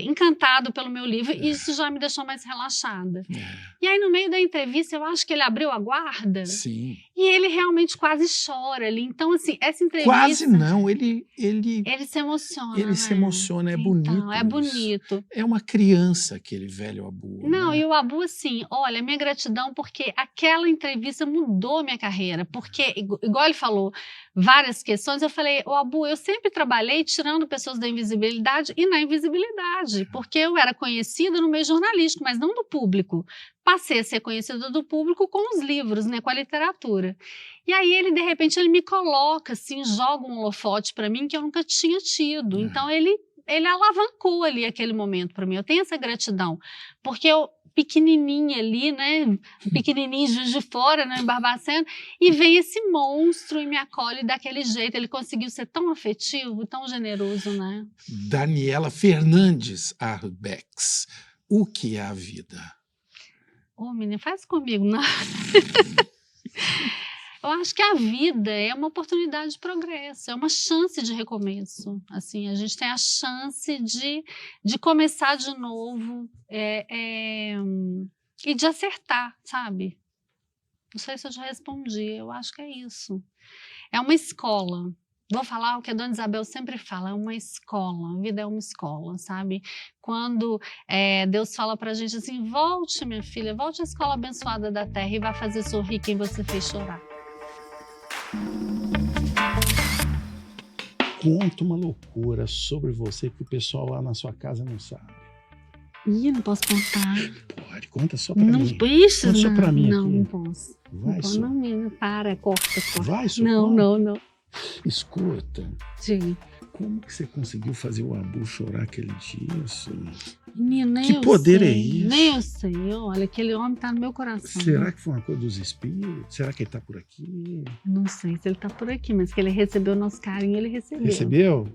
encantado pelo meu livro, e isso já me deixou mais relaxada. E aí, no meio da entrevista, eu acho que ele abriu a guarda. Sim. E ele realmente quase chora ali. Então, assim, essa entrevista... Quase não, ele se emociona. Ele se emociona, é bonito. Então, é bonito. É uma criança, aquele velho Abu. Não, né? e o Abu, assim, olha, minha gratidão, porque aquela entrevista mudou minha carreira. Porque, igual ele falou, várias questões, eu falei, ô Abu, eu sempre trabalhei tirando pessoas da invisibilidade e na invisibilidade, porque eu era conhecida no meio jornalístico, mas não do público. Passei a ser conhecida do público com os livros, né, com a literatura. E aí ele, de repente, ele me coloca, assim, joga um holofote para mim que eu nunca tinha tido. Então ele alavancou ali aquele momento para mim. Eu tenho essa gratidão, porque eu pequenininha ali, né, pequenininho Juiz de Fora, né, em Barbacena, e vem esse monstro e me acolhe daquele jeito. Ele conseguiu ser tão afetivo, tão generoso, né? Daniela Fernandes Arbex, o que é a vida? Ô, menina, faz comigo, não. Eu acho que a vida é uma oportunidade de progresso, é uma chance de recomeço. Assim, a gente tem a chance de começar de novo e de acertar, sabe? Não sei se eu já respondi, eu acho que é isso. É uma escola. Vou falar o que a Dona Isabel sempre fala, é uma escola, a vida é uma escola, sabe? Quando Deus fala pra gente assim, volte, minha filha, volte à escola abençoada da terra e vá fazer sorrir quem você fez chorar. Conta uma loucura sobre você que o pessoal lá na sua casa não sabe. Ih, não posso contar. Pode, conta só pra mim. Isso, conta só pra mim não, aqui. não posso. Vai, não, não, menina, corta. Vai, só não. Escuta. Sim. Como que você conseguiu fazer o Abu chorar aquele dia? Menina, que poder é isso? Nem eu sei. Olha, aquele homem tá no meu coração. Será que foi uma coisa dos espíritos? Será que ele tá por aqui? Não sei se ele tá por aqui, mas que ele recebeu o nosso carinho, ele recebeu. Recebeu?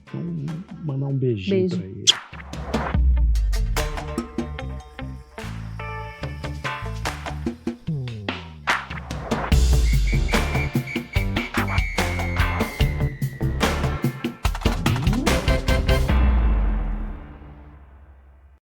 Então, mandar um beijinho pra ele.